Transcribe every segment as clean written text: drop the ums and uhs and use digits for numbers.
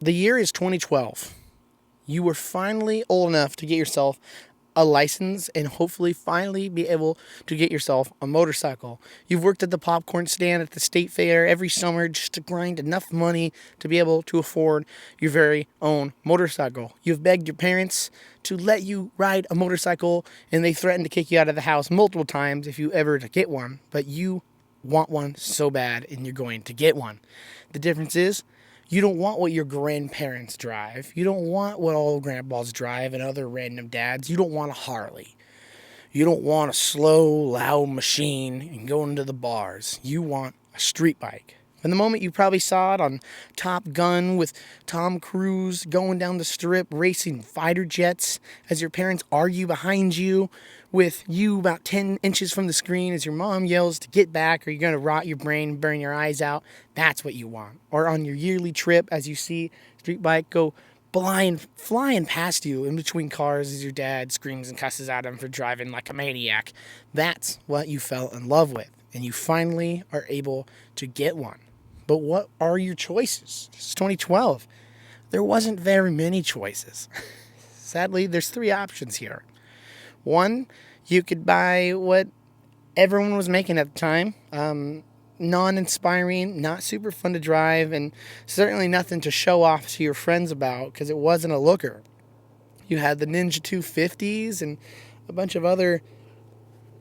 The year is 2012. You were finally old enough to get yourself a license and hopefully finally be able to get yourself a motorcycle. You've worked at the popcorn stand at the state fair every summer just to grind enough money to be able to afford your very own motorcycle. You've begged your parents to let you ride a motorcycle, and they threatened to kick you out of the house multiple times if you ever to get one, but you want one so bad and you're going to get one. The difference is you don't want what your grandparents drive. You don't want what all grandpas drive and other random dads. You don't want a Harley. You don't want a slow, loud machine and going into the bars. You want a street bike. From the moment you probably saw it on Top Gun with Tom Cruise going down the strip racing fighter jets as your parents argue behind you with you about 10 inches from the screen as your mom yells to get back or you're going to rot your brain and burn your eyes out. That's what you want. Or on your yearly trip as you see street bike go flying past you in between cars as your dad screams and cusses at him for driving like a maniac. That's what you fell in love with. And you finally are able to get one. But what are your choices? It's 2012. There wasn't very many choices. Sadly, there's 3 options here. 1, you could buy what everyone was making at the time. Non-inspiring, not super fun to drive, and certainly nothing to show off to your friends about because it wasn't a looker. You had the Ninja 250s and a bunch of other,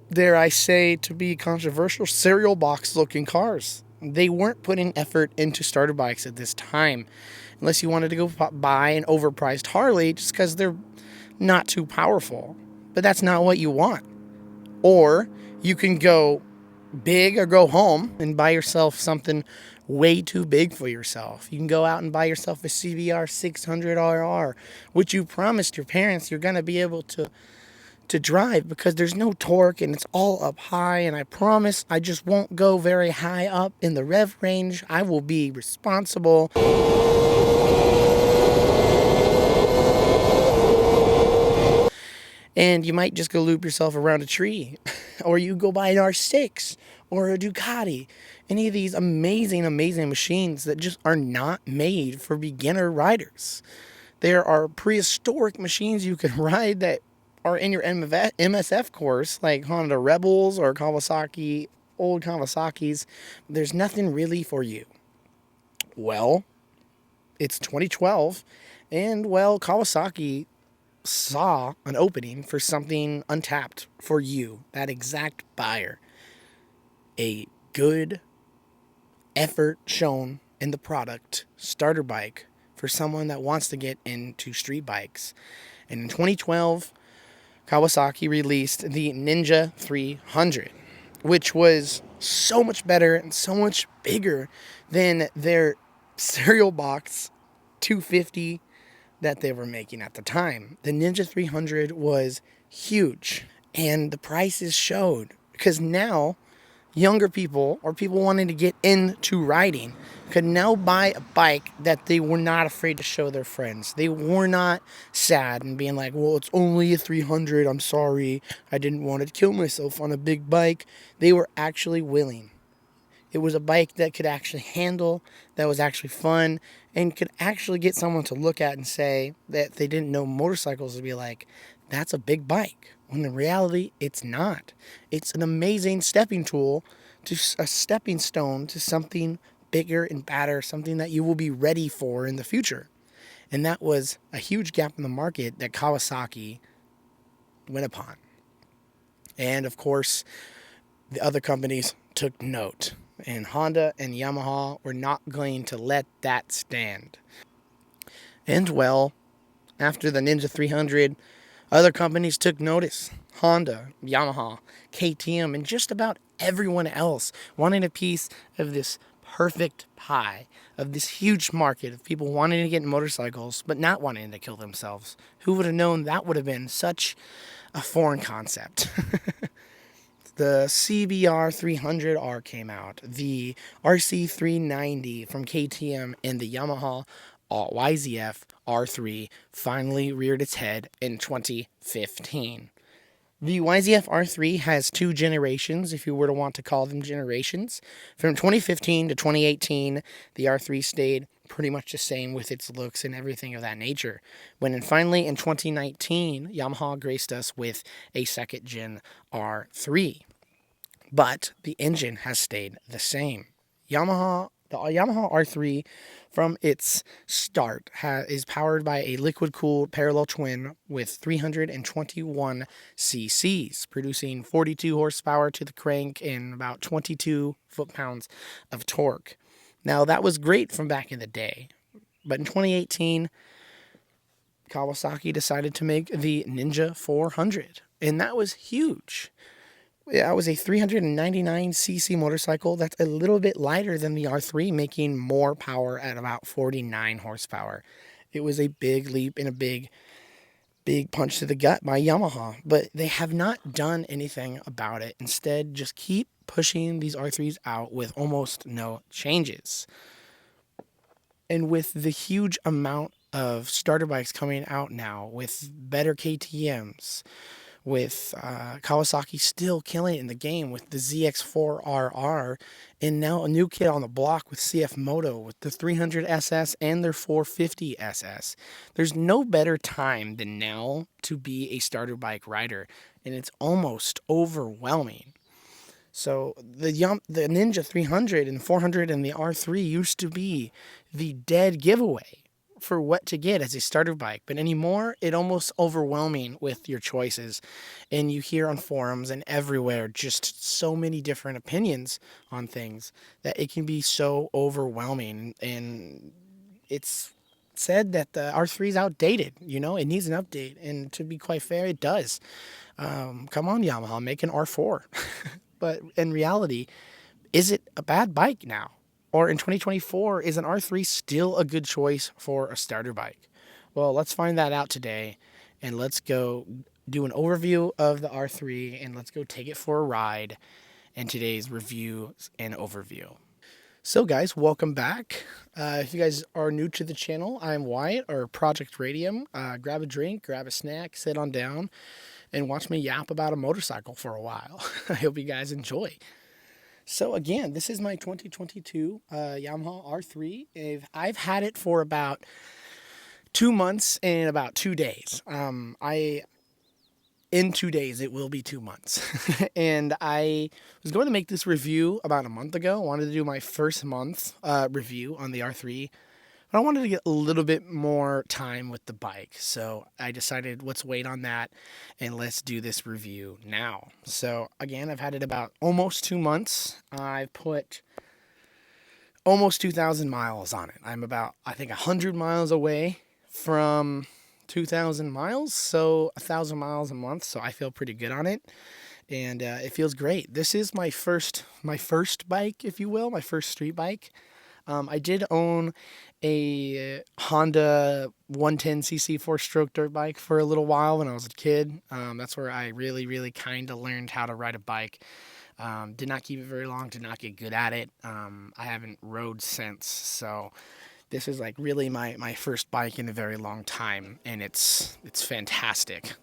dare I say, to be controversial, cereal box looking cars. They weren't putting effort into starter bikes at this time, unless you wanted to go buy an overpriced Harley just because they're not too powerful. But that's not what you want. Or you can go big or go home and buy yourself something way too big for yourself. You can go out and buy yourself a CBR 600RR, which you promised your parents you're going to be able to drive because there's no torque and it's all up high, and I promise I just won't go very high up in the rev range. I will be responsible. And you might just go loop yourself around a tree or you go buy an R6 or a Ducati. Any of these amazing, amazing machines that just are not made for beginner riders. There are prehistoric machines you can ride that are in your MSF course, like Honda Rebels or Kawasaki, old Kawasaki's. There's nothing really for you. Well, it's 2012, and well, Kawasaki saw an opening for something untapped for you, that exact buyer. A good effort shown in the product, starter bike, for someone that wants to get into street bikes. And in 2012, Kawasaki released the Ninja 300, which was so much better and so much bigger than their cereal box 250 that they were making at the time. The Ninja 300 was huge, and the prices showed, because now younger people or people wanting to get into riding could now buy a bike that they were not afraid to show their friends. They were not sad and being like, well, it's only a 300, I'm sorry, I didn't want to kill myself on a big bike. They were actually willing. It was a bike that could actually handle, that was actually fun, and could actually get someone to look at and say that they didn't know motorcycles, to be like, that's a big bike. When in reality, it's not. It's an amazing stepping tool, to a stepping stone to something bigger and badder, something that you will be ready for in the future. And that was a huge gap in the market that Kawasaki went upon. And of course, the other companies took note. And Honda and Yamaha were not going to let that stand. And well, after the Ninja 300, other companies took notice. Honda, Yamaha, KTM, and just about everyone else wanting a piece of this perfect pie, of this huge market of people wanting to get in motorcycles but not wanting to kill themselves. Who would have known that would have been such a foreign concept? The CBR 300R came out, the RC 390 from KTM, and the Yamaha YZF R3 finally reared its head in 2015. The YZF R3 has 2 generations, if you were to want to call them generations. From 2015 to 2018, the R3 stayed pretty much the same with its looks and everything of that nature. Finally in 2019, Yamaha graced us with a second gen R3, but the engine has stayed the same. The Yamaha R3 from its start is powered by a liquid-cooled parallel twin with 321 cc's, producing 42 horsepower to the crank and about 22 foot-pounds of torque. Now, that was great from back in the day, but in 2018, Kawasaki decided to make the Ninja 400, and that was huge. That was a 399cc motorcycle that's a little bit lighter than the R3, making more power at about 49 horsepower. It was a big leap and a big punch to the gut by Yamaha, but they have not done anything about it. Instead, just keep pushing these R3s out with almost no changes. And with the huge amount of starter bikes coming out now, with better KTMs, with Kawasaki still killing it in the game with the ZX4RR, and now a new kid on the block with CF Moto with the 300SS and their 450SS. There's no better time than now to be a starter bike rider, and it's almost overwhelming. So the Ninja 300 and 400 and the R3 used to be the dead giveaway for what to get as a starter bike, but anymore it almost overwhelming with your choices, and you hear on forums and everywhere just so many different opinions on things that it can be so overwhelming. And it's said that the R3 is outdated. It needs an update, and to be quite fair, it does. Come on, Yamaha, make an R4. But in reality, is it a bad bike now? Or in 2024, is an R3 still a good choice for a starter bike? Well, let's find that out today, and let's go do an overview of the R3, and let's go take it for a ride in today's review and overview. So guys, welcome back. If you guys are new to the channel, I'm Wyatt, or Project Radium. Grab a drink, grab a snack, sit on down, and watch me yap about a motorcycle for a while. I hope you guys enjoy. So again, this is my 2022 Yamaha R3. I've had it for about 2 months and about 2 days. In 2 days, it will be 2 months. And I was going to make this review about a month ago. I wanted to do my first month review on the R3. But I wanted to get a little bit more time with the bike. So I decided, let's wait on that and let's do this review now. So again, I've had it about almost 2 months. I've put almost 2,000 miles on it. I'm about, I think, 100 miles away from 2,000 miles. So 1,000 miles a month. So I feel pretty good on it. And it feels great. This is my first bike, if you will, my first street bike. I did own a Honda 110cc 4-stroke dirt bike for a little while when I was a kid. That's where I really kind of learned how to ride a bike. Did not keep it very long, did not get good at it. I haven't rode since, so this is like really my first bike in a very long time, and it's fantastic.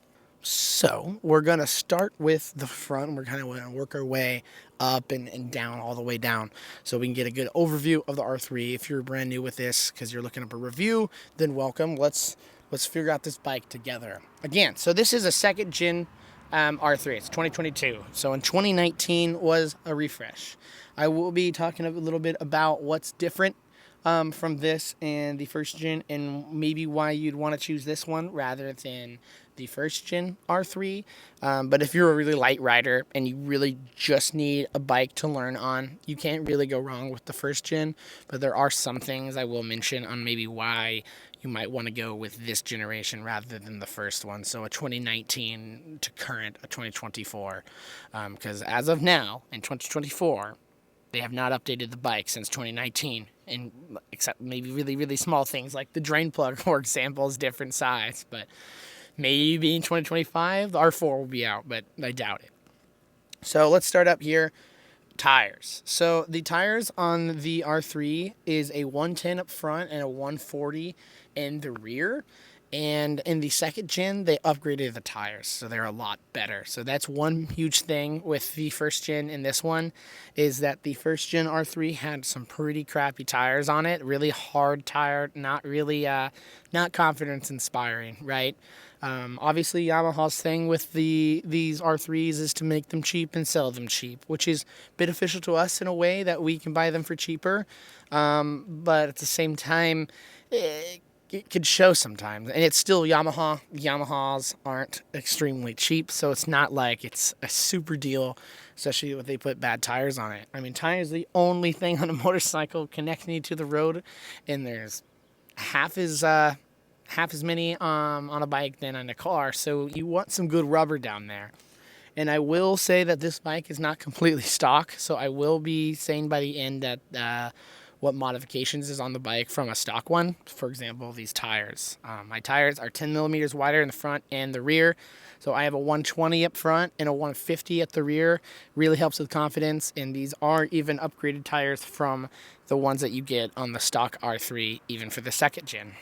So we're going to start with the front. We're kind of going to work our way up and down, all the way down, so we can get a good overview of the R3. If you're brand new with this because you're looking up a review, then welcome. Let's figure out this bike together. Again, so this is a second gen R3. It's 2022. So in 2019 was a refresh. I will be talking a little bit about what's different from this and the first gen, and maybe why you'd want to choose this one rather than the first gen R3. But if you're a really light rider and you really just need a bike to learn on, you can't really go wrong with the first gen. But there are some things I will mention on maybe why you might want to go with this generation rather than the first one. So a 2019 to current, a 2024. Because as of now, in 2024, they have not updated the bike since 2019, and except maybe really small things like the drain plug, for example, is different size. But maybe in 2025, the R4 will be out, but I doubt it. So let's start up here. Tires. So the tires on the R3 is a 110 up front and a 140 in the rear. And in the second gen, they upgraded the tires, so they're a lot better. So that's one huge thing with the first gen and this one, is that the first gen R3 had some pretty crappy tires on it, really hard tire, not really, not confidence inspiring, right? Obviously, Yamaha's thing with these R3s is to make them cheap and sell them cheap, which is beneficial to us in a way that we can buy them for cheaper. But at the same time, it could show sometimes, and it's still Yamaha. Yamahas aren't extremely cheap, so it's not like it's a super deal, especially if they put bad tires on it. I mean, tires are the only thing on a motorcycle connecting you to the road, and there's half as many on a bike than on a car, so you want some good rubber down there. And I will say that this bike is not completely stock, so I will be saying by the end that what modifications is on the bike from a stock one. For example, these tires. My tires are 10 millimeters wider in the front and the rear. So I have a 120 up front and a 150 at the rear. Really helps with confidence. And these are even upgraded tires from the ones that you get on the stock R3, even for the second gen.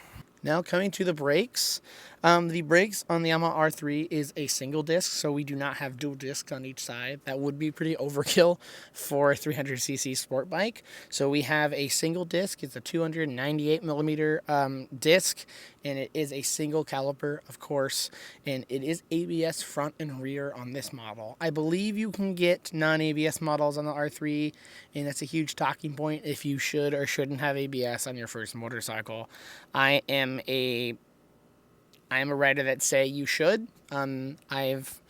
Now coming to the brakes. The brakes on the Yamaha R3 is a single disc, so we do not have dual discs on each side. That would be pretty overkill for a 300cc sport bike. So we have a single disc. It's a 298 millimeter disc, and it is a single caliper, of course, and it is ABS front and rear on this model. I believe you can get non-ABS models on the R3, and that's a huge talking point if you should or shouldn't have ABS on your first motorcycle. I am a rider that say you should. I've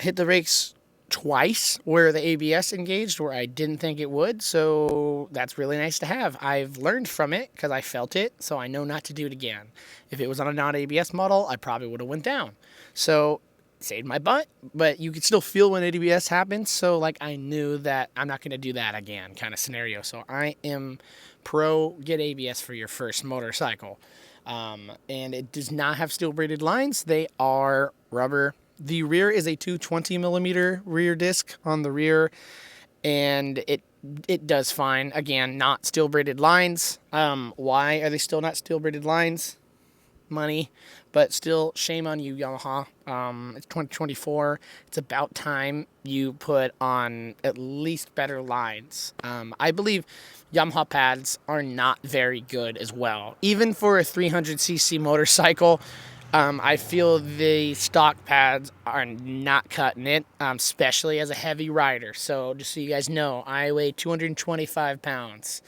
hit the brakes twice where the ABS engaged where I didn't think it would, so that's really nice to have. I've learned from it because I felt it, so I know not to do it again. If it was on a non-ABS model, I probably would have went down. So saved my butt, but you can still feel when ABS happens, so like I knew that I'm not going to do that again kind of scenario. So I am pro get ABS for your first motorcycle. And it does not have steel braided lines. They are rubber. The rear is a 220 millimeter rear disc on the rear, and it does fine. Again, not steel braided lines. Why are they still not steel braided lines? Money, but still, shame on you, Yamaha. It's 2024. It's about time you put on at least better lines. I believe Yamaha pads are not very good as well. Even for a 300cc motorcycle, I feel the stock pads are not cutting it, especially as a heavy rider. So just so you guys know, I weigh 225 pounds.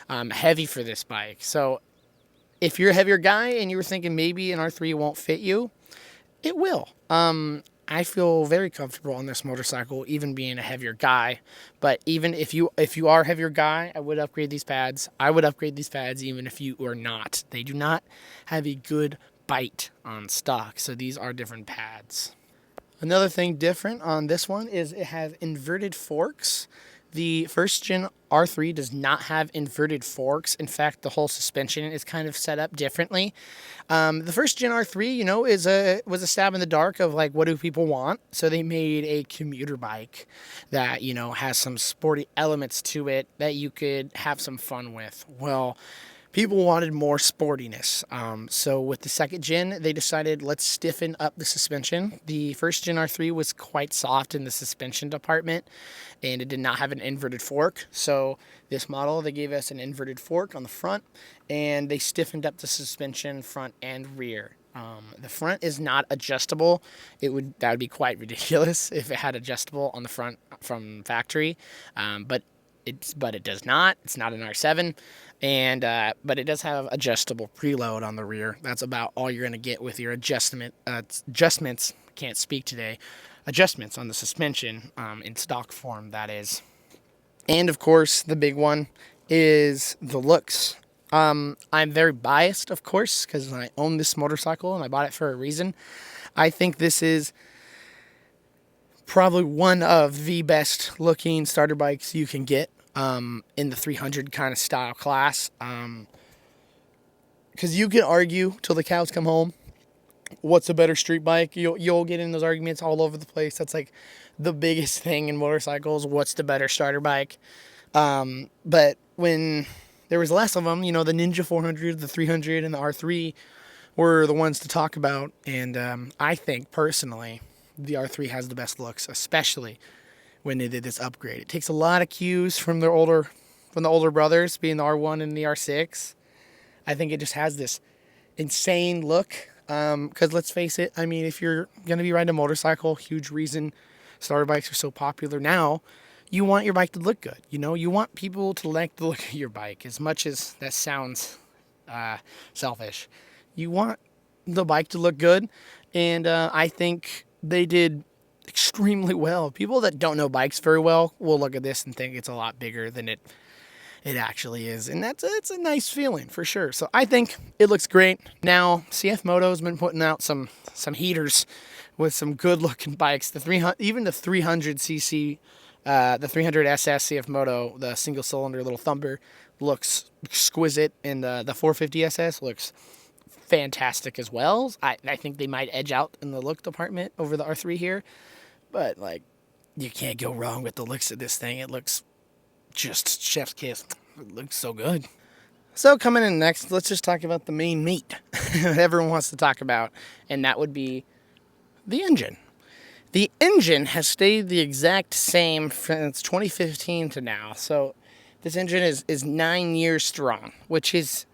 Heavy for this bike. So if you're a heavier guy and you were thinking maybe an R3 won't fit you, it will. I feel very comfortable on this motorcycle, even being a heavier guy. But even if you are a heavier guy, I would upgrade these pads. I would upgrade these pads even if you are not. They do not have a good bite on stock, so these are different pads. Another thing different on this one is it has inverted forks. The first gen R3 does not have inverted forks. In fact, the whole suspension is kind of set up differently. The first gen R3, was a stab in the dark of like, what do people want? So they made a commuter bike that, has some sporty elements to it that you could have some fun with. Well, people wanted more sportiness. So with the second gen, they decided let's stiffen up the suspension. The first gen R3 was quite soft in the suspension department, and it did not have an inverted fork. So this model, they gave us an inverted fork on the front, and they stiffened up the suspension front and rear. The front is not adjustable. That would be quite ridiculous if it had adjustable on the front from factory, but it does not. It's not an R7, but it does have adjustable preload on the rear. That's about all you're going to get with your adjustments. Can't speak today. Adjustments on the suspension in stock form, that is. And of course, the big one is the looks. I'm very biased, of course, because I own this motorcycle and I bought it for a reason. I think this is probably one of the best looking starter bikes you can get in the 300 kind of style class. Because you can argue till the cows come home. What's a better street bike? You'll get in those arguments all over the place. That's like the biggest thing in motorcycles. What's the better starter bike? But when there was less of them, the Ninja 400, the 300, and the R3, were the ones to talk about. And I think personally, the R3 has the best looks, especially when they did this upgrade. It takes a lot of cues from the older brothers, being the R1 and the R6. I think it just has this insane look. Because let's face it, I mean, if you're gonna be riding a motorcycle, huge reason starter bikes are so popular now. You want your bike to look good. You know, you want people to like the look of your bike. As much as that sounds selfish, you want the bike to look good, and I think they did extremely well. People that don't know bikes very well will look at this and think it's a lot bigger than it actually is, and it's a nice feeling for sure. So I think it looks great. Now CF Moto's been putting out some heaters with some good looking bikes. The 300, even the 300cc, the 300 SS CF Moto, the single cylinder little thumper, looks exquisite, and the 450 SS looks fantastic as well. I think they might edge out in the look department over the R3 here, but like, you can't go wrong with the looks of this thing. It looks just chef's kiss. It looks so good. So coming in next, let's just talk about the main meat that everyone wants to talk about, and that would be the engine. The engine has stayed the exact same since 2015 to now. So this engine is 9 years strong, which is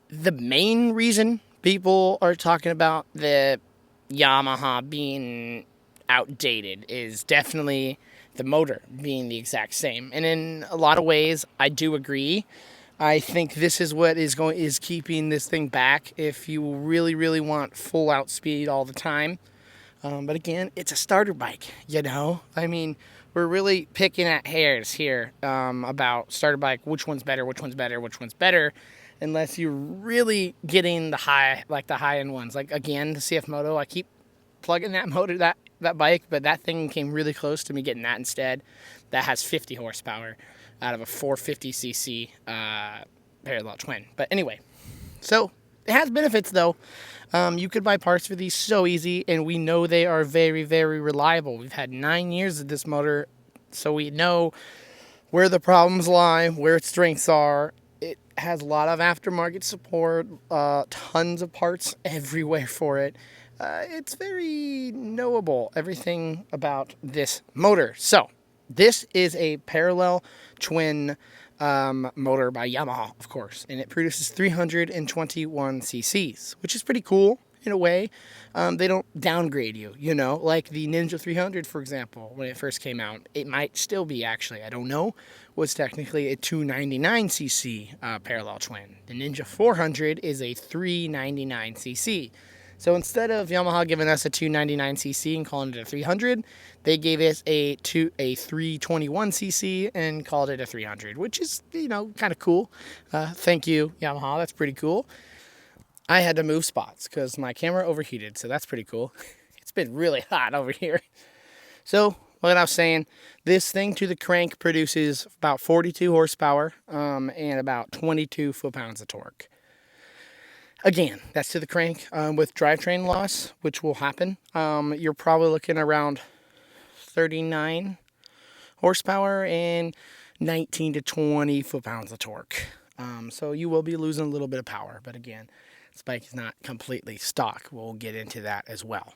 the main reason people are talking about the Yamaha being outdated, is definitely the motor being the exact same. And in a lot of ways, I do agree. I think this is what is keeping this thing back if you really, really want full out speed all the time. But again, it's a starter bike, you know? I mean, we're really picking at hairs here about starter bike, which one's better, unless you're really getting the high-end ones. Like, again, the CF Moto, I keep plugging that motor, that bike, but that thing came really close to me getting that instead. That has 50 horsepower out of a 450cc parallel twin. But anyway, so it has benefits though. You could buy parts for these so easy, and we know they are very, very reliable. We've had 9 years of this motor, so we know where the problems lie, where its strengths are. It has a lot of aftermarket support, tons of parts everywhere for it. It's very knowable, everything about this motor. So, this is a parallel twin motor by Yamaha, of course, and it produces 321 cc's, which is pretty cool in a way. They don't downgrade you, you know, like the Ninja 300, for example, when it first came out. It might still be, actually, I don't know, was technically a 299cc parallel twin. The Ninja 400 is a 399cc. So instead of Yamaha giving us a 299cc and calling it a 300, they gave us a 321cc and called it a 300, which is, you know, kind of cool. Thank you, Yamaha. That's pretty cool. I had to move spots because my camera overheated, so that's pretty cool. It's been really hot over here. So, what I was saying, this thing to the crank produces about 42 horsepower and about 22 foot-pounds of torque. Again, that's to the crank. With drivetrain loss, which will happen, you're probably looking around 39 horsepower and 19 to 20 foot-pounds of torque. So you will be losing a little bit of power. But again, this bike is not completely stock. We'll get into that as well.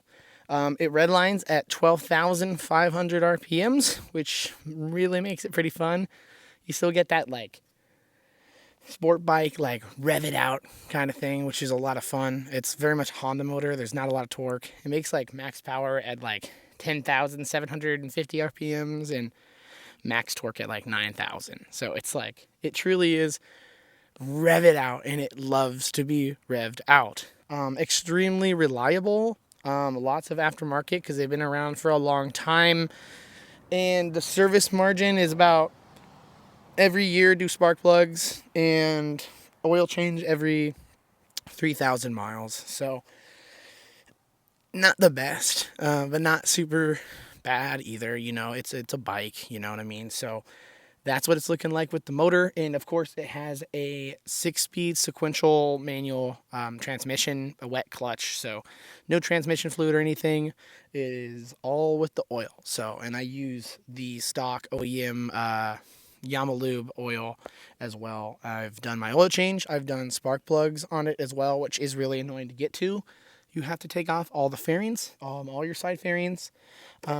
It redlines at 12,500 RPMs, which really makes it pretty fun. You still get that, like, sport bike, like, rev it out kind of thing, which is a lot of fun. It's very much Honda motor. There's not a lot of torque. It makes, like, max power at, like, 10,750 RPMs and max torque at, like, 9,000. So it's, like, it truly is rev it out, and it loves to be revved out. Extremely reliable. Lots of aftermarket because they've been around for a long time. And the service margin is about every year do spark plugs and oil change every 3,000 miles. So not the best, but not super bad either. You know, it's a bike, you know what I mean? So that's what it's looking like with the motor. And of course it has a 6-speed sequential manual transmission, a wet clutch. So no transmission fluid or anything. It is all with the oil. So, and I use the stock OEM Yamalube oil as well. I've done my oil change. I've done spark plugs on it as well, which is really annoying to get to. You have to take off all the fairings, all your side fairings.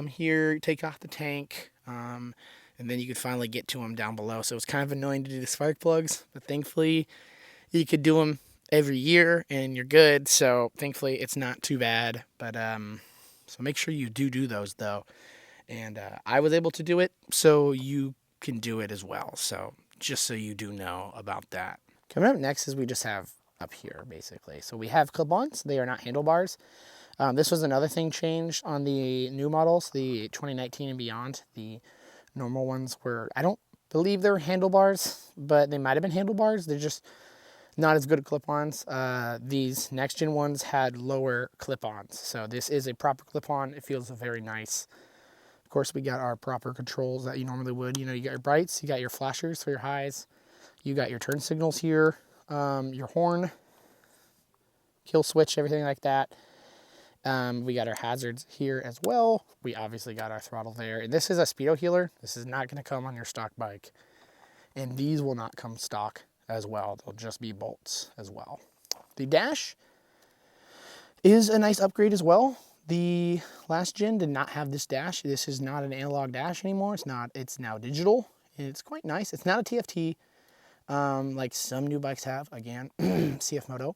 Here, take off the tank, and then you could finally get to them down below. So it's kind of annoying to do the spark plugs, but thankfully you could do them every year and you're good. So thankfully it's not too bad. But so make sure you do those though. And I was able to do it, so you can do it as well. So just so you do know about that. Coming up next is we just have up here basically. So we have clip-ons. They are not handlebars. This was another thing changed on the new models, the 2019 and beyond. The normal ones were, I don't believe they're handlebars, but they might have been handlebars. They're just not as good at clip-ons. These next gen ones had lower clip-ons. So this is a proper clip-on. It feels very nice. Of course, we got our proper controls that you normally would. You know, you got your brights, you got your flashers for your highs, you got your turn signals here, your horn, kill switch, everything like that. We got our hazards here as well. We obviously got our throttle there. And this is a speedo healer. This is not going to come on your stock bike. And these will not come stock as well. They'll just be bolts as well. The dash is a nice upgrade as well. The last gen did not have this dash. This is not an analog dash anymore. It's now digital. And it's quite nice. It's not a TFT like some new bikes have. Again, CF Moto.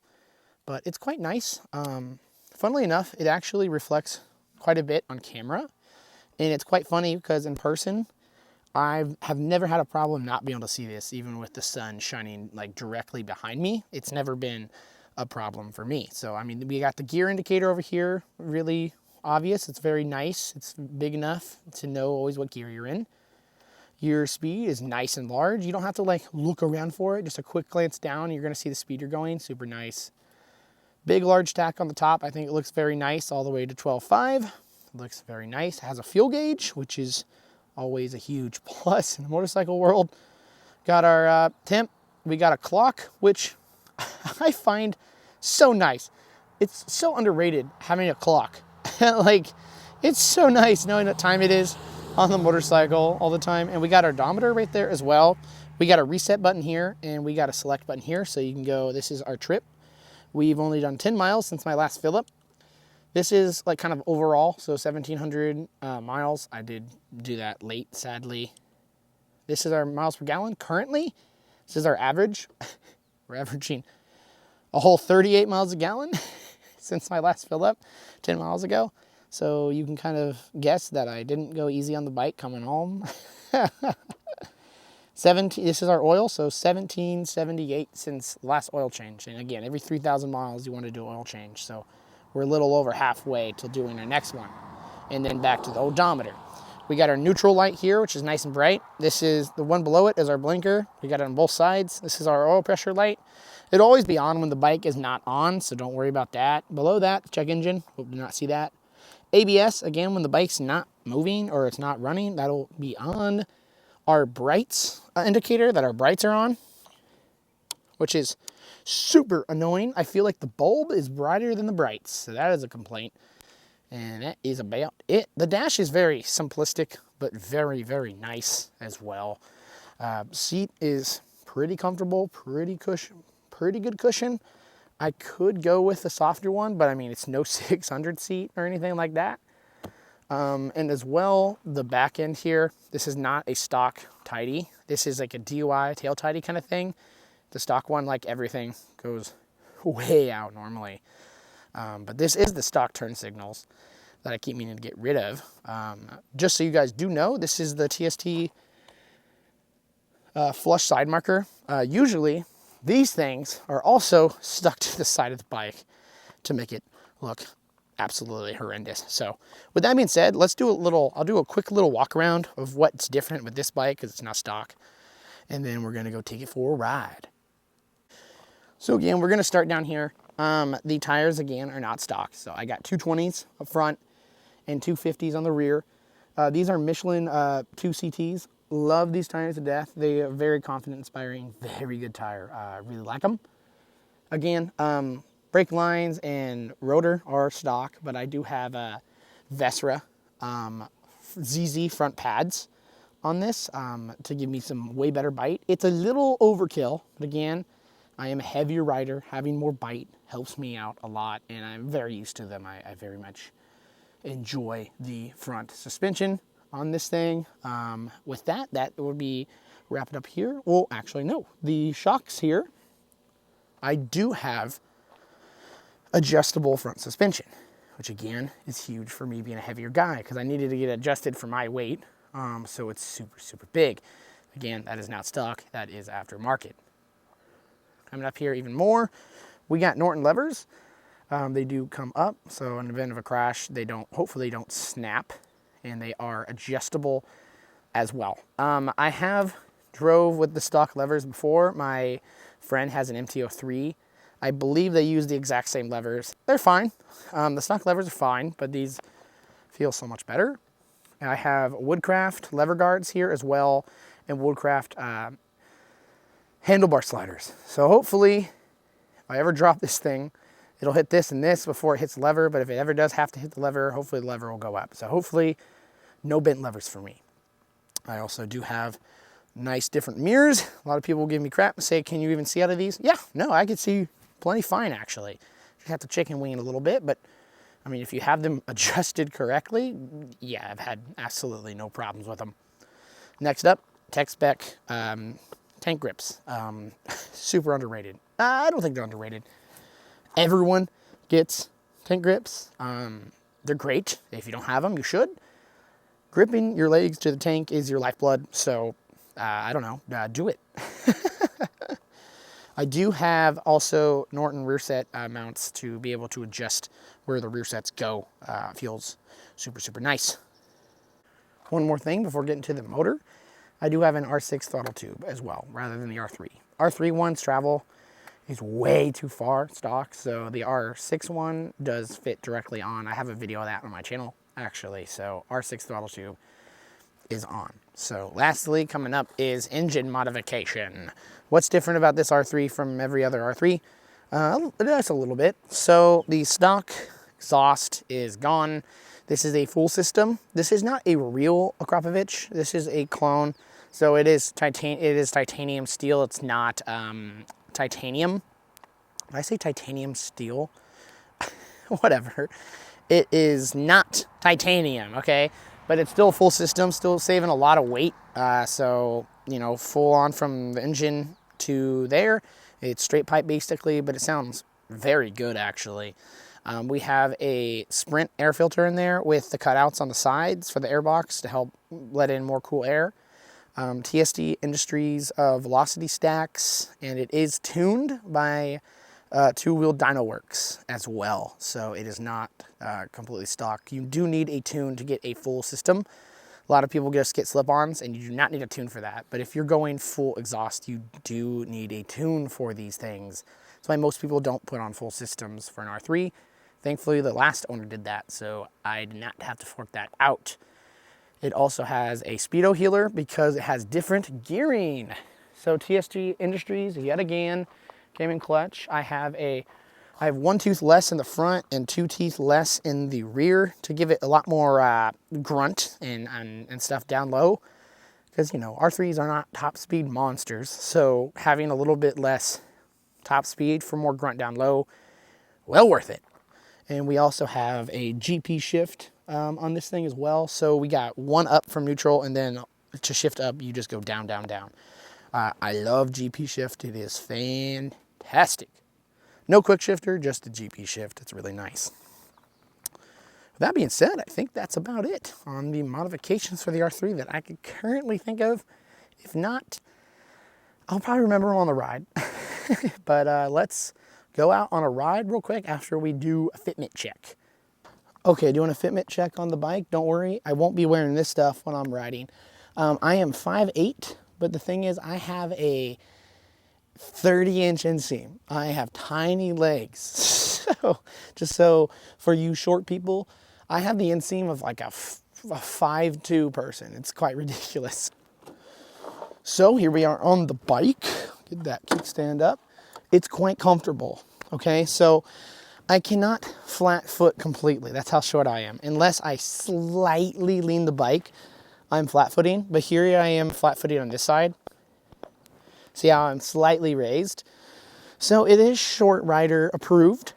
But it's quite nice. Funnily enough, it actually reflects quite a bit on camera. And it's quite funny because in person, I have never had a problem not being able to see this, even with the sun shining like directly behind me. It's never been a problem for me. So, I mean, we got the gear indicator over here, really obvious. It's very nice. It's big enough to know always what gear you're in. Your speed is nice and large. You don't have to like look around for it. Just a quick glance down, you're gonna see the speed you're going. Super nice. Big, large stack on the top. I think it looks very nice all the way to 12.5. It looks very nice. It has a fuel gauge, which is always a huge plus in the motorcycle world. Got our temp. We got a clock, which I find so nice. It's so underrated having a clock. Like, it's so nice knowing what time it is on the motorcycle all the time. And we got our odometer right there as well. We got a reset button here, and we got a select button here. So you can go, this is our trip. We've only done 10 miles since my last fill up. This is like kind of overall, so 1,700 miles. I did do that late, sadly. This is our miles per gallon currently. This is our average. We're averaging a whole 38 miles a gallon since my last fill up 10 miles ago. So you can kind of guess that I didn't go easy on the bike coming home. 17, this is our oil, so 1778 since last oil change. And again, every 3,000 miles you want to do an oil change. So we're a little over halfway till doing our next one. And then back to the odometer. We got our neutral light here, which is nice and bright. This is the one below it is our blinker. We got it on both sides. This is our oil pressure light. It'll always be on when the bike is not on, so don't worry about that. Below that, check engine. Hope you do not see that. ABS, again, when the bike's not moving or it's not running, that'll be on. Our brights indicator that our brights are on, which is super annoying. I feel like the bulb is brighter than the brights, so that is a complaint. And that is about it. The dash is very simplistic, but very, very nice as well. Seat is pretty comfortable, pretty good cushion. I could go with a softer one, but I mean, it's no 600 seat or anything like that. And as well, the back end here, this is not a stock tidy. This is like a DIY tail tidy kind of thing. The stock one, like everything, goes way out normally. But this is the stock turn signals that I keep meaning to get rid of. Just so you guys do know, this is the TST flush side marker. Usually, these things are also stuck to the side of the bike to make it look absolutely horrendous. So with that being said, I'll do a quick little walk around of what's different with this bike because it's not stock. And then we're gonna go take it for a ride. So again, we're gonna start down here. The tires again are not stock. So I got 220s up front and 250s on the rear. These are Michelin 2CTs. Love these tires to death. They are very confident inspiring, very good tire. I really like them. Again, brake lines and rotor are stock, but I do have a Vesra ZZ front pads on this to give me some way better bite. It's a little overkill, but again, I am a heavier rider. Having more bite helps me out a lot, and I'm very used to them. I very much enjoy the front suspension on this thing. With that would be wrap it up here. Well, actually, no. The shocks here, I do have adjustable front suspension, which again is huge for me being a heavier guy because I needed to get adjusted for my weight. So it's super, super big. Again, that is not stock, that is aftermarket. Coming up here even more, we got Norton levers. They do come up, so in the event of a crash, hopefully they don't snap, and they are adjustable as well. I have drove with the stock levers before. My friend has an MT-03. I believe they use the exact same levers. They're fine. The stock levers are fine, but these feel so much better. And I have Woodcraft lever guards here as well, and Woodcraft handlebar sliders. So hopefully, if I ever drop this thing, it'll hit this and this before it hits the lever, but if it ever does have to hit the lever, hopefully the lever will go up. So hopefully, no bent levers for me. I also do have nice different mirrors. A lot of people will give me crap and say, can you even see out of these? Yeah, no, I can see plenty fine actually. You have to chicken wing it a little bit, but I mean, if you have them adjusted correctly, yeah, I've had absolutely no problems with them. Next up, Tech Spec tank grips. Super underrated. I don't think they're underrated. Everyone gets tank grips. They're great. If you don't have them, you should. Gripping your legs to the tank is your lifeblood, so I don't know, do it. I do have also Norton rear set mounts to be able to adjust where the rear sets go. Feels super, super nice. One more thing before getting to the motor, I do have an R6 throttle tube as well, rather than the R3. R3 one's travel is way too far stock, so the R6 one does fit directly on. I have a video of that on my channel, actually, so R6 throttle tube is on. So lastly, coming up is engine modification. What's different about this R3 from every other R3? That's a little bit. So the stock exhaust is gone. This is a full system. This is not a real Akrapovic. This is a clone. So it is titanium steel. It's not titanium. Did I say titanium steel? Whatever. It is not titanium, okay? But it's still a full system, still saving a lot of weight. So, you know, full on from the engine to there. It's straight pipe basically, but it sounds very good actually. We have a Sprint air filter in there with the cutouts on the sides for the air box to help let in more cool air. TSD Industries velocity stacks, and it is tuned by two-wheel dyno works as well, so it is not completely stock. You do need a tune to get a full system. A lot of people just get slip-ons, and you do not need a tune for that. But if you're going full exhaust, you do need a tune for these things. That's why most people don't put on full systems for an R3. Thankfully, the last owner did that, so I did not have to fork that out. It also has a speedo healer because it has different gearing. So TSD Industries, yet again, came in clutch. I have one tooth less in the front and 2 teeth less in the rear to give it a lot more grunt and stuff down low. Because, you know, R3s are not top speed monsters. So having a little bit less top speed for more grunt down low, well worth it. And we also have a GP shift on this thing as well. So we got one up from neutral, and then to shift up, you just go down, down, down. I love GP shift. It is fantastic. No quick shifter, just a GP shift. It's really nice. With that being said, I think that's about it on the modifications for the R3 that I could currently think of. If not, I'll probably remember them on the ride. But let's go out on a ride real quick after we do a fitment check. Okay, doing a fitment check on the bike. Don't worry, I won't be wearing this stuff when I'm riding. I am 5'8", but the thing is I have a 30-inch inseam. I have tiny legs. So, just so for you short people, I have the inseam of like a 5'2" person. It's quite ridiculous. So here we are on the bike. Get that kickstand up. It's quite comfortable, okay? So I cannot flat foot completely. That's how short I am. Unless I slightly lean the bike, I'm flat footing, but here I am flat footing on this side. See how I'm slightly raised? So it is short rider approved.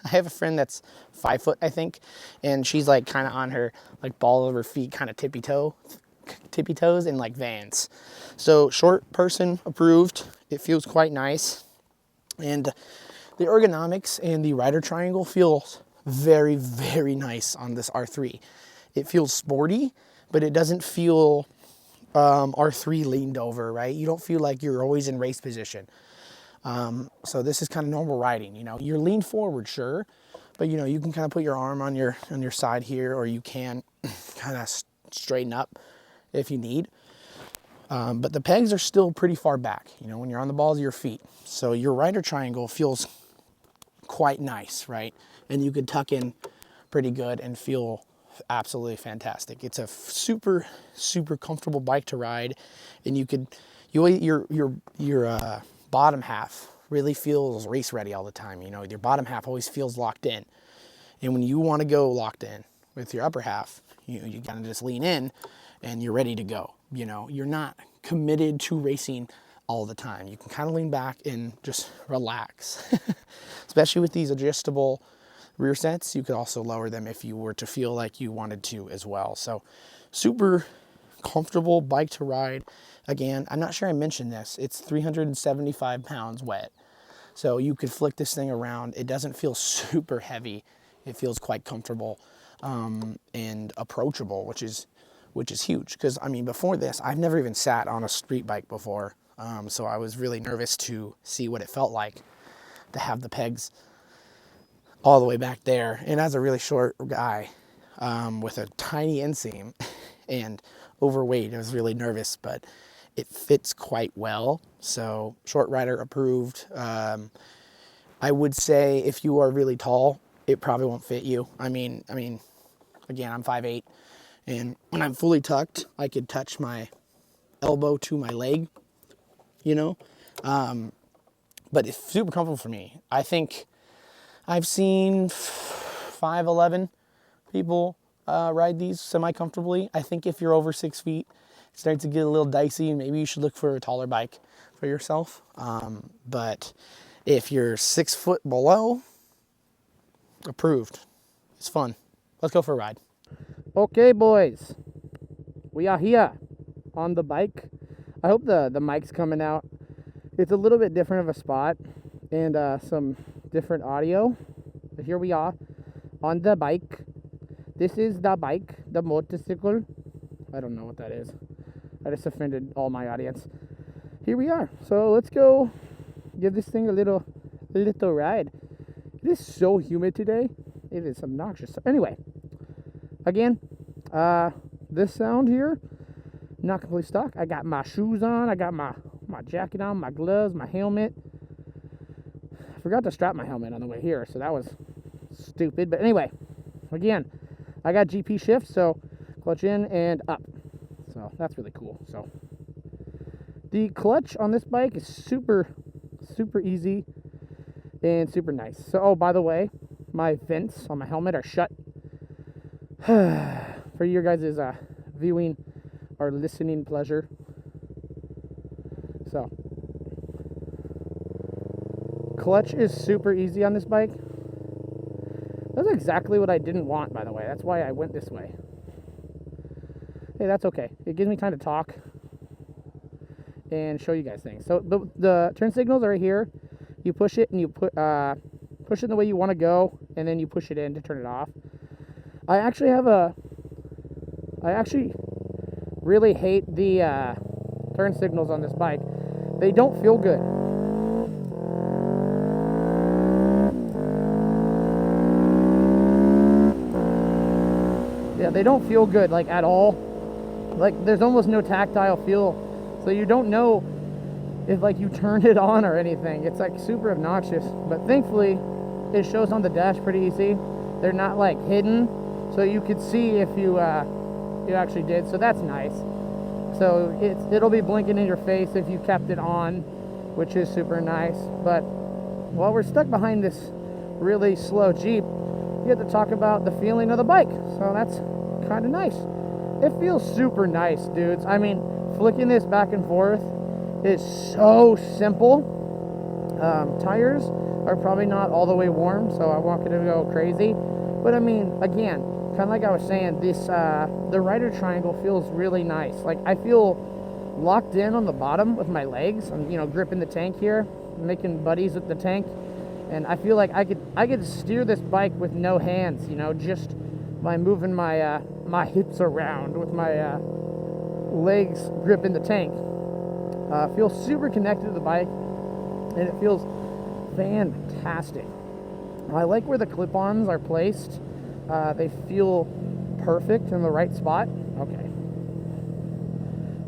I have a friend that's 5 foot, I think, and she's like kind of on her like ball of her feet, kind of tippy toes in like Vans. So short person approved. It feels quite nice, and the ergonomics and the rider triangle feels very, very nice on this R3. It feels sporty, but it doesn't feel R3 leaned over, right? You don't feel like you're always in race position. So this is kind of normal riding, you know. You're leaned forward, sure, but you know, you can kind of put your arm on your side here, or you can kind of straighten up if you need. But the pegs are still pretty far back, you know, when you're on the balls of your feet. So your rider triangle feels quite nice, right? And you could tuck in pretty good and feel absolutely fantastic. It's a super, super comfortable bike to ride, and your bottom half really feels race ready all the time. You know, your bottom half always feels locked in, and when you want to go locked in with your upper half, you gotta just lean in, and you're ready to go. You know, you're not committed to racing all the time. You can kind of lean back and just relax, especially with these adjustable rear sets. You could also lower them if you were to feel like you wanted to as well. So super comfortable bike to ride. Again, I'm not sure I mentioned this. It's 375 pounds wet. So you could flick this thing around. It doesn't feel super heavy. It feels quite comfortable and approachable, which is huge. Because, I mean, before this, I've never even sat on a street bike before. So I was really nervous to see what it felt like to have the pegs all the way back there. And as a really short guy with a tiny inseam and overweight, I was really nervous, but it fits quite well. So short rider approved. I would say if you are really tall, it probably won't fit you. I mean, again, I'm 5'8", and when I'm fully tucked, I could touch my elbow to my leg, you know. But it's super comfortable for me. I think I've seen 5'11" people ride these semi-comfortably. I think if you're over 6 feet, it starts to get a little dicey, and maybe you should look for a taller bike for yourself. But if you're 6 foot below, approved. It's fun. Let's go for a ride. Okay, boys. We are here on the bike. I hope the mic's coming out. It's a little bit different of a spot and some different audio. But here we are on the bike. This is the bike, the motorcycle. I don't know what that is. I just offended all my audience. Here we are. So let's go give this thing a little ride. It is so humid today. It is obnoxious. Anyway, again, this sound here, not completely stock. I got my shoes on. I got my jacket on, my gloves, my helmet. I forgot to strap my helmet on the way here, so that was stupid. But anyway, again, I got GP shift, so clutch in and up. So that's really cool. So the clutch on this bike is super, super easy and super nice. So, oh, by the way, my vents on my helmet are shut for your guys' viewing or listening pleasure. So, clutch is super easy on this bike. That's exactly what I didn't want, by the way. That's why I went this way. Hey, that's okay. It gives me time to talk and show you guys things. So the turn signals are right here. You push it and you push it the way you want to go, and then you push it in to turn it off. I actually really hate the turn signals on this bike. They don't feel good. Yeah, they don't feel good, like, at all. Like, there's almost no tactile feel, so you don't know if, like, you turned it on or anything. It's, like, super obnoxious. But thankfully, it shows on the dash pretty easy. They're not, like, hidden, so you could see if you actually did. So that's nice. So it'll be blinking in your face if you kept it on, which is super nice. But while we're stuck behind this really slow Jeep, you have to talk about the feeling of the bike. So that's kind of nice. it feels super nice, dudes. I mean, flicking this back and forth is so simple. Tires are probably not all the way warm, so I want it to go crazy. But I mean, again, kind of like I was saying, this the rider triangle feels really nice. Like, I feel locked in on the bottom with my legs. I'm, you know, gripping the tank here, making buddies with the tank, and I feel like I could steer this bike with no hands, you know, just by moving my my hips around with my legs gripping the tank. Feels super connected to the bike, and it feels fantastic. I like where the clip-ons are placed. They feel perfect in the right spot. Okay.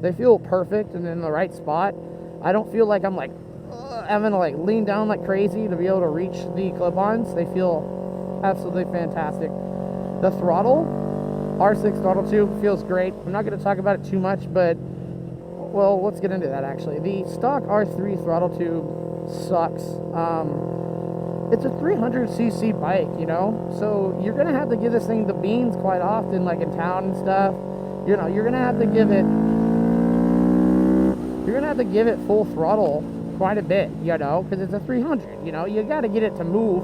They feel perfect and in the right spot. I don't feel like I'm like having to like lean down like crazy to be able to reach the clip-ons. They feel absolutely fantastic. The throttle, R6 throttle tube, feels great. I'm not going to talk about it too much, but well, let's get into that actually. The stock R3 throttle tube sucks. It's a 300cc bike, you know, so you're gonna have to give this thing the beans quite often, like in town and stuff. You know, you're gonna have to give it full throttle quite a bit, you know, because it's a 300. You know, you got to get it to move,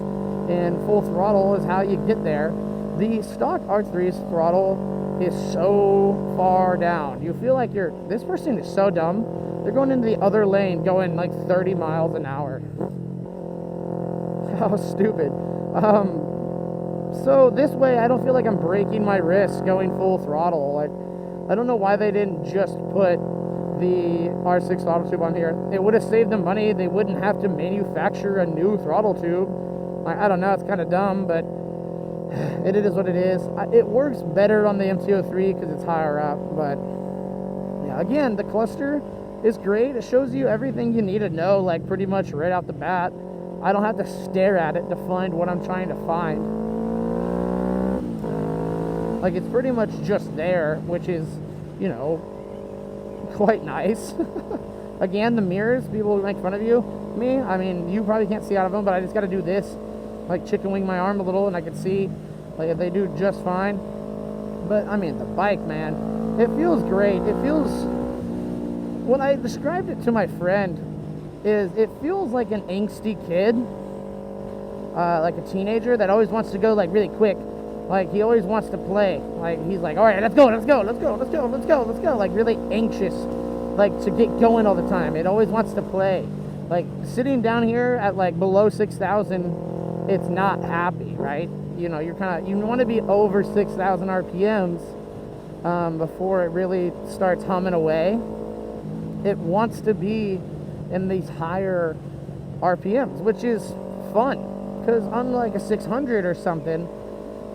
and full throttle is how you get there. The stock R3's throttle is so far down. You feel like this person is so dumb. They're going into the other lane going like 30 miles an hour. How stupid. So this way I don't feel like I'm breaking my wrist going full throttle. Like, I don't know why they didn't just put the R6 throttle tube on here. It would have saved them money. They wouldn't have to manufacture a new throttle tube. I don't know, it's kind of dumb, but it is what it is. It works better on the MT-03 because it's higher up, but yeah, again, the cluster is great. It shows you everything you need to know, like pretty much right out the bat. I don't have to stare at it to find what I'm trying to find. Like, it's pretty much just there, which is, you know, quite nice. Again, the mirrors, people make fun of you. Me, I mean, you probably can't see out of them, but I just got to do this, like chicken wing my arm a little, and I can see, like, they do just fine. But, I mean, the bike, man, it feels great. It feels, when I described it to my friend, it feels like an angsty kid, like a teenager that always wants to go like really quick. Like, he always wants to play. Like, he's like, all right, let's go, like really anxious, like to get going all the time. It always wants to play. Like, sitting down here at like below 6,000, it's not happy, right? You know, you want to be over 6,000 RPMs before it really starts humming away. It wants to be in these higher RPMs, which is fun, because unlike a 600 or something,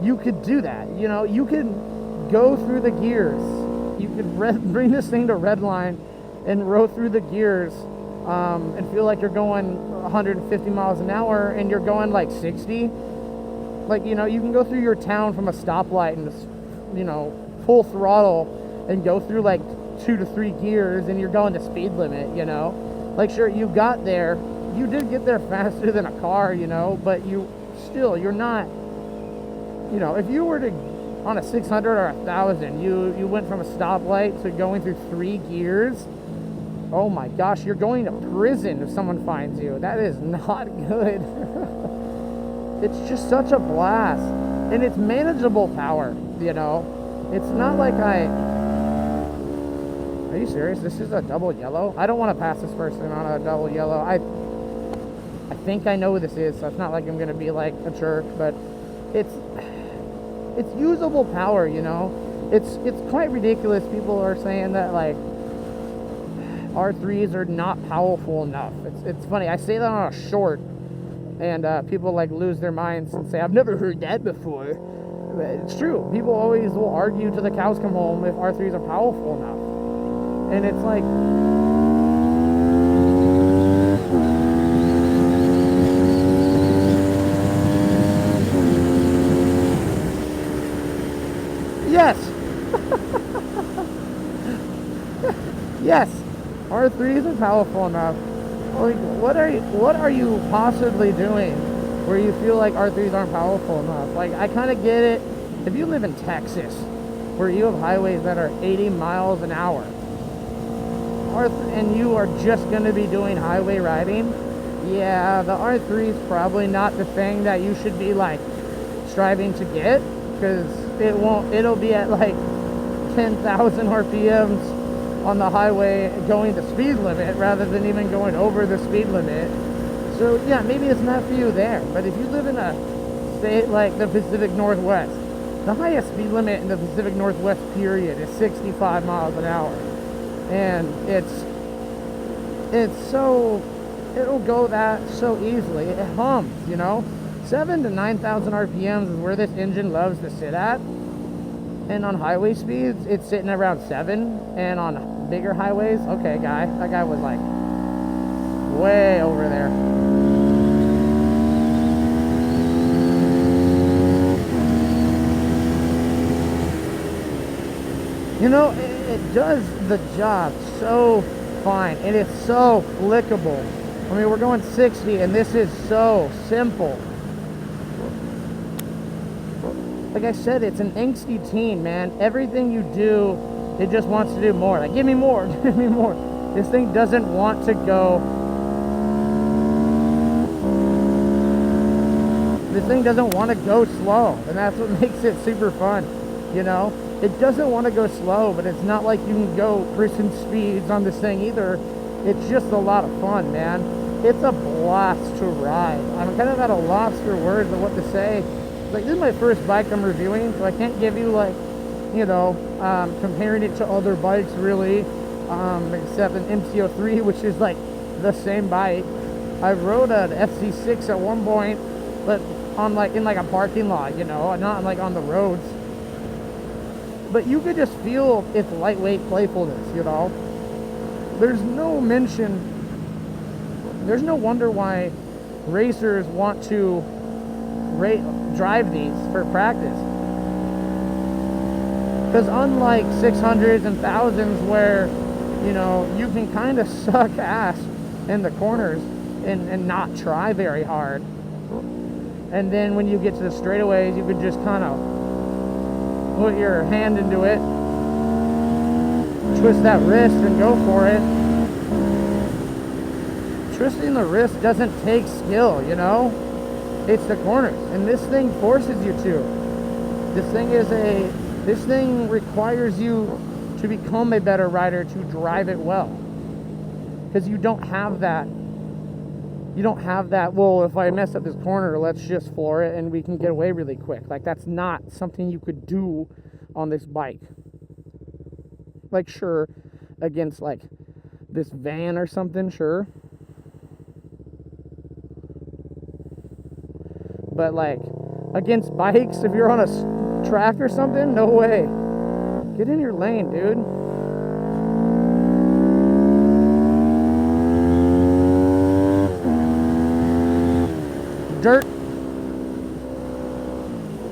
you could do that. You know, you could go through the gears. You could bring this thing to redline and row through the gears and feel like you're going 150 miles an hour and you're going like 60. Like, you know, you can go through your town from a stoplight and just, you know, full throttle and go through like 2 to 3 gears and you're going the speed limit, you know. Like, sure, you got there, you did get there faster than a car, you know, but you're not, you know, if you were to, on a 600 or 1,000, you went from a stoplight to going through 3 gears, oh my gosh, you're going to prison if someone finds you. That is not good. It's just such a blast, and it's manageable power, you know. It's not like Are you serious? This is a double yellow? I don't want to pass this person on a double yellow. I think I know who this is, so it's not like I'm going to be like a jerk, but it's usable power, you know. It's quite ridiculous. People are saying that like R3s are not powerful enough. It's funny. I say that on a short, and people like lose their minds and say, I've never heard that before. But it's true. People always will argue till the cows come home if R3s are powerful enough. And it's like, yes. Yes, R3s are powerful enough. Like, what are you possibly doing where you feel like R3s aren't powerful enough? Like, I kind of get it. If you live in Texas, where you have highways that are 80 miles an hour, and you are just going to be doing highway riding, yeah, the R3 is probably not the thing that you should be like striving to get, because it'll be at like 10,000 RPMs on the highway going the speed limit rather than even going over the speed limit. So yeah, maybe it's not for you there, but if you live in a state like the Pacific Northwest, the highest speed limit in the Pacific Northwest period is 65 miles an hour. And it's so, it'll go that so easily. It hums, you know. 7 to 9,000 RPMs is where this engine loves to sit at. And on highway speeds, it's sitting around 7. And on bigger highways, okay, that guy was like way over there. You know, it does the job so fine, and it's so flickable. I mean, we're going 60, and this is so simple. Like I said, it's an angsty teen, man. Everything you do, it just wants to do more. Like, give me more, give me more. This thing doesn't want to go. This thing doesn't want to go slow, and that's what makes it super fun, you know? It doesn't want to go slow, but it's not like you can go cruising speeds on this thing either. It's just a lot of fun, man. It's a blast to ride. I'm kind of at a loss for words of what to say. Like, this is my first bike I'm reviewing, so I can't give you, like, you know, comparing it to other bikes, really, except an MC03, which is, like, the same bike. I rode an FC6 at one point, but on, like, in, like, a parking lot, you know, not, like, on the roads. But you could just feel its lightweight playfulness, you know. There's no wonder why racers want to drive these for practice. Because unlike 600s and 1000s where, you know, you can kind of suck ass in the corners and not try very hard. And then when you get to the straightaways, you could just kind of put your hand into it, twist that wrist and go for it. Twisting the wrist doesn't take skill, you know? It's the corners, and this thing forces you to. This thing requires you to become a better rider to drive it well. Because you don't have that. You don't have that, well, if I mess up this corner, let's just floor it and we can get away really quick. Like, that's not something you could do on this bike. Like, sure, against, like, this van or something, sure. But, like, against bikes, if you're on a track or something, no way. Get in your lane, dude. Dirt.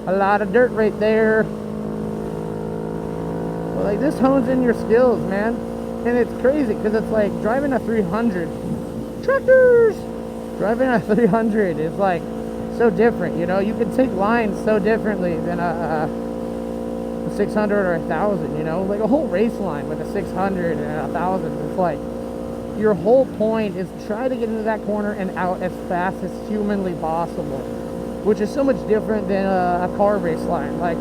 A lot of dirt right there. Well, like, this hones in your skills, man. And it's crazy because it's like driving a 300. Tractors! Driving a 300 is like so different, you know. You can take lines so differently than a 600 or a 1000, you know. Like a whole race line with a 600 and a 1000. It's like your whole point is try to get into that corner and out as fast as humanly possible, which is so much different than a car race line. Like,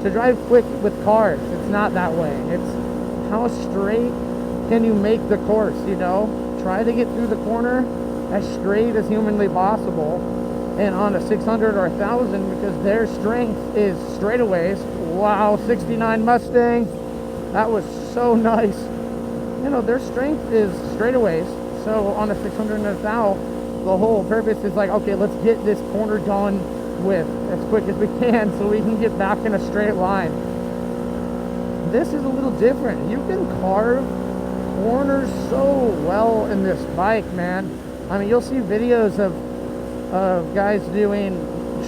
to drive quick with cars, it's not that way. It's how straight can you make the course, you know? Try to get through the corner as straight as humanly possible. And on a 600 or a 1000, because their strength is straightaways. Wow, 69 Mustang. That was so nice. You know, their strength is straightaways. So on a 600 and a 1000, the whole purpose is like, okay, let's get this corner done with as quick as we can so we can get back in a straight line. This is a little different. You can carve corners so well in this bike, man. I mean, you'll see videos of guys doing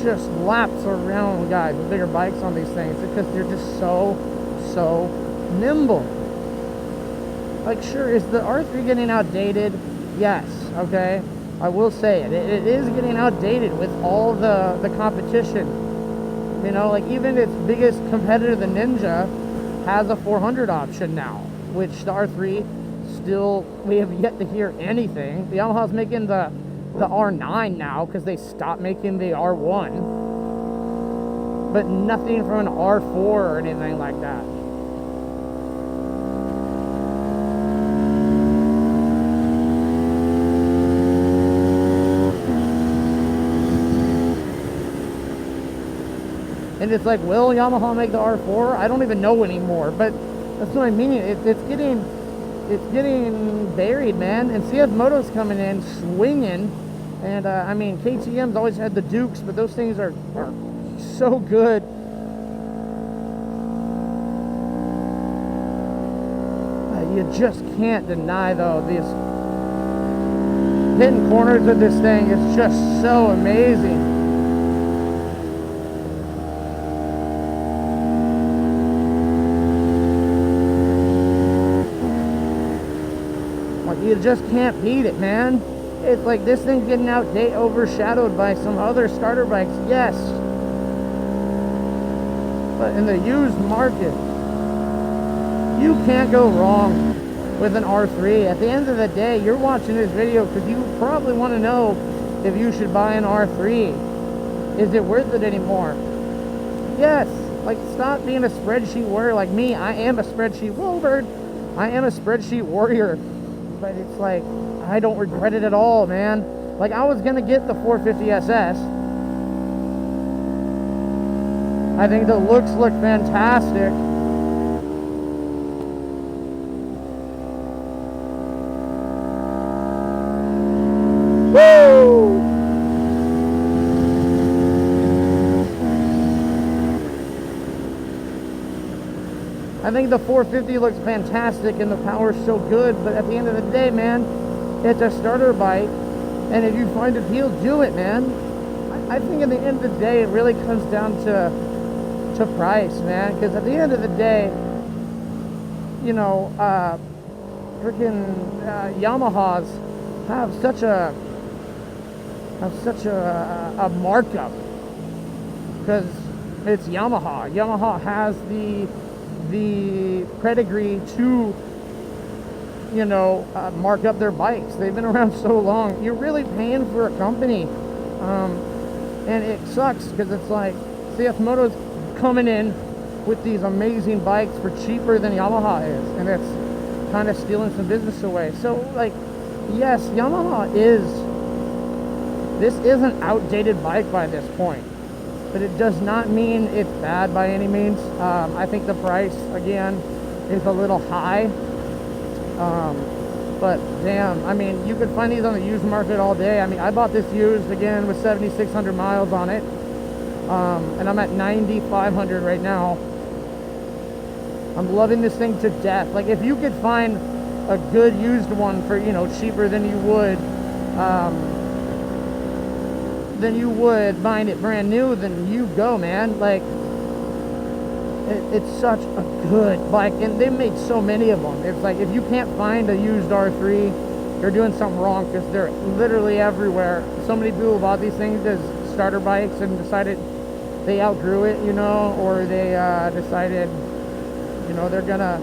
just laps around guys with bigger bikes on these things because they're just so nimble. Like, sure, is the R3 getting outdated? Yes, okay. I will say it. It is getting outdated with all the competition. You know, like, even its biggest competitor, the Ninja, has a 400 option now, which the R3 still, we have yet to hear anything. The Yamaha's making the R9 now because they stopped making the R1, but nothing from an R4 or anything like that. And it's like, will Yamaha make the R4? I don't even know anymore, but that's what I mean. It's getting buried, man. And CF Moto's coming in swinging, and I mean, KTM's always had the Dukes, but those things are so good. You just can't deny, though, these hitting corners with this thing is just so amazing. You just can't beat it, man. It's like this thing's getting overshadowed by some other starter bikes, yes. But in the used market, you can't go wrong with an R3. At the end of the day, you're watching this video because you probably want to know if you should buy an R3. Is it worth it anymore? Yes. Like, stop being a spreadsheet warrior like me. I am a spreadsheet warrior. I am a spreadsheet warrior. But it's like, I don't regret it at all, man. Like, I was gonna get the 450 SS. I think the looks look fantastic. Woo! I think the 450 looks fantastic and the power's so good, but at the end of the day, man, it's a starter bike, and if you find appeal, do it, man. I think at the end of the day, it really comes down to price, man, because at the end of the day, you know, freaking Yamahas have such a markup, because it's Yamaha. Yamaha has the pedigree to, you know, mark up their bikes. They've been around so long. You're really paying for a company, and it sucks because it's like CF Moto's coming in with these amazing bikes for cheaper than Yamaha is, and it's kind of stealing some business away. So, like, yes, Yamaha this is an outdated bike by this point, but it does not mean it's bad by any means. I think the price, again, is a little high. But damn, I mean, you could find these on the used market all day. I mean, I bought this used, again, with 7,600 miles on it. And I'm at 9,500 right now. I'm loving this thing to death. Like, if you could find a good used one for, you know, cheaper than you would buying it brand new, then you go, man. Like, it's such a good bike, and they made so many of them. It's like, if you can't find a used R3, you're doing something wrong, because they're literally everywhere. So many people bought these things as starter bikes and decided they outgrew it, you know, or they decided, you know, they're gonna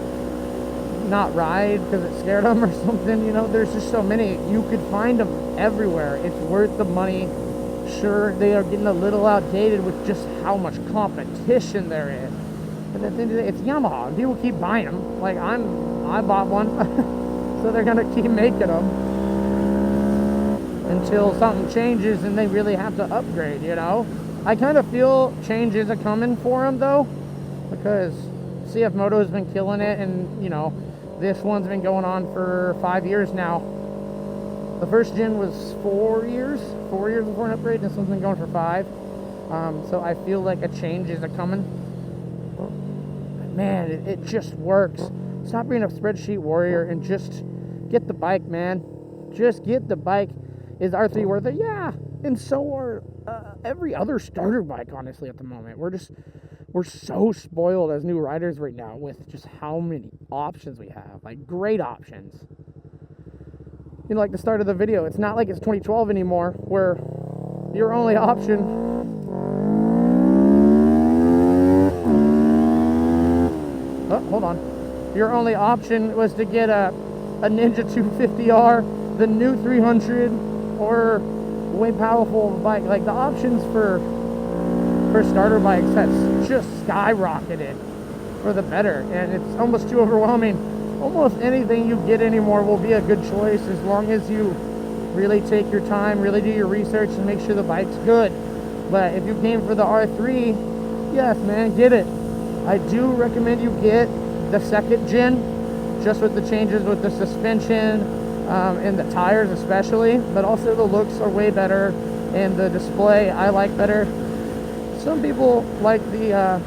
not ride because it scared them or something. You know, there's just so many. You could find them everywhere. It's worth the money. Sure, they are getting a little outdated with just how much competition there is. But at the end of the day, it's Yamaha. People keep buying them. Like, I bought one. So they're gonna keep making them until something changes and they really have to upgrade, you know? I kind of feel change is a-coming for them, though, because CF Moto has been killing it, and, you know, this one's been going on for 5 years now. The first gen was 4 years before an upgrade, and this one's been going for 5. So I feel like a change is a-coming. Man, it just works. Stop being a spreadsheet warrior and just get the bike, man. Just get the bike. Is R3 worth it? Yeah, and so are every other starter bike, honestly, at the moment. We're so spoiled as new riders right now with just how many options we have. Like, great options. You know, like the start of the video, it's not like it's 2012 anymore, where your only option Oh, hold on. Your only option was to get a Ninja 250R, the new 300, or way powerful bike. Like, the options for starter bikes has just skyrocketed for the better, and it's almost too overwhelming. Almost anything you get anymore will be a good choice as long as you really take your time, really do your research, and make sure the bike's good. But if you came for the R3, yes, man, get it. I do recommend you get the second gen, just with the changes with the suspension and the tires especially, but also the looks are way better, and the display I like better. Some people like the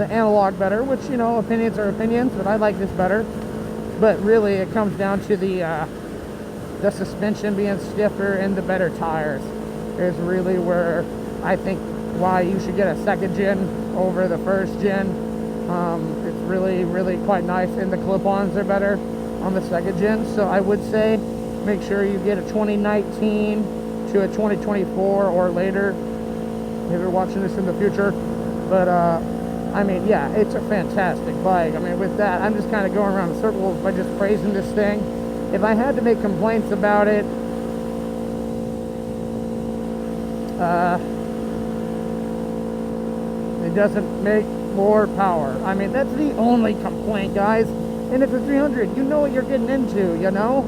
analog better, which, you know, opinions are opinions, but I like this better. But really, it comes down to the suspension being stiffer and the better tires is really where I think why you should get a second gen over the first gen. It's really, really quite nice, and the clip-ons are better on the second gen. So I would say make sure you get a 2019 to a 2024 or later if you're watching this in the future. But I mean, yeah, it's a fantastic bike. I mean, with that, I'm just kind of going around in circles by just praising this thing. If I had to make complaints about it, it doesn't make more power. I mean, that's the only complaint, guys. And it's a 300. You know what you're getting into, you know?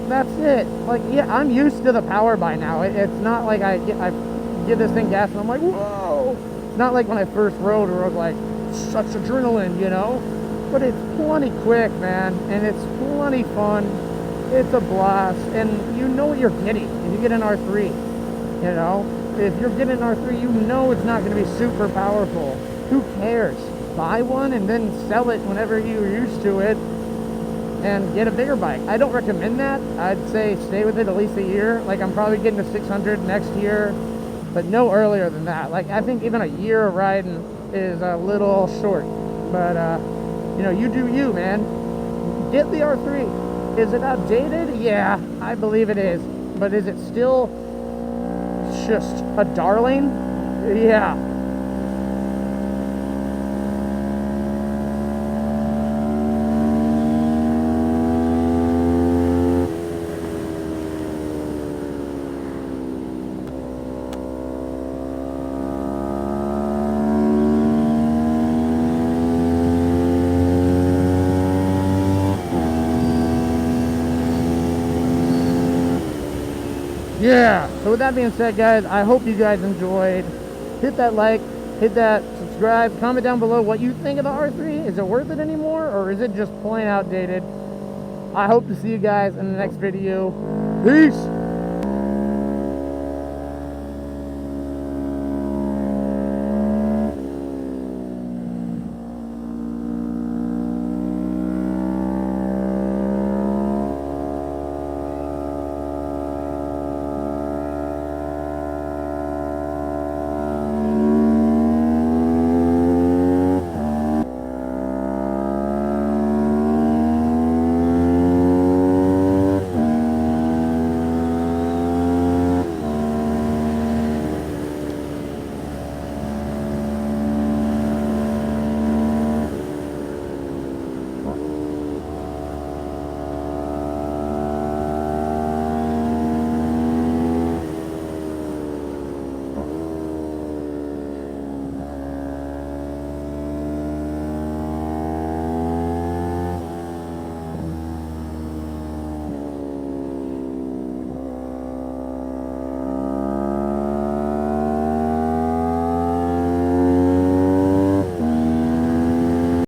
That's it. Like, yeah, I'm used to the power by now. It's not like I get this thing gas and I'm like, whoa. It's not like when I first rode where I was like, such adrenaline, you know? But it's plenty quick, man, and it's plenty fun. It's a blast, and you know what you're getting if you get an R3, you know? If you're getting an R3, you know it's not going to be super powerful. Who cares? Buy one and then sell it whenever you're used to it and get a bigger bike. I don't recommend that. I'd say stay with it at least a year. Like, I'm probably getting a 600 next year, but no earlier than that. Like, I think even a year of riding is a little short, but you know, you do you, man. Get the R3. Is it outdated? Yeah, I believe it is. But is it still just a darling? Yeah. Yeah, so with that being said, guys, I hope you guys enjoyed. Hit that like, hit that subscribe, comment down below what you think of the R3. Is it worth it anymore, or is it just plain outdated? I hope to see you guys in the next video. Peace!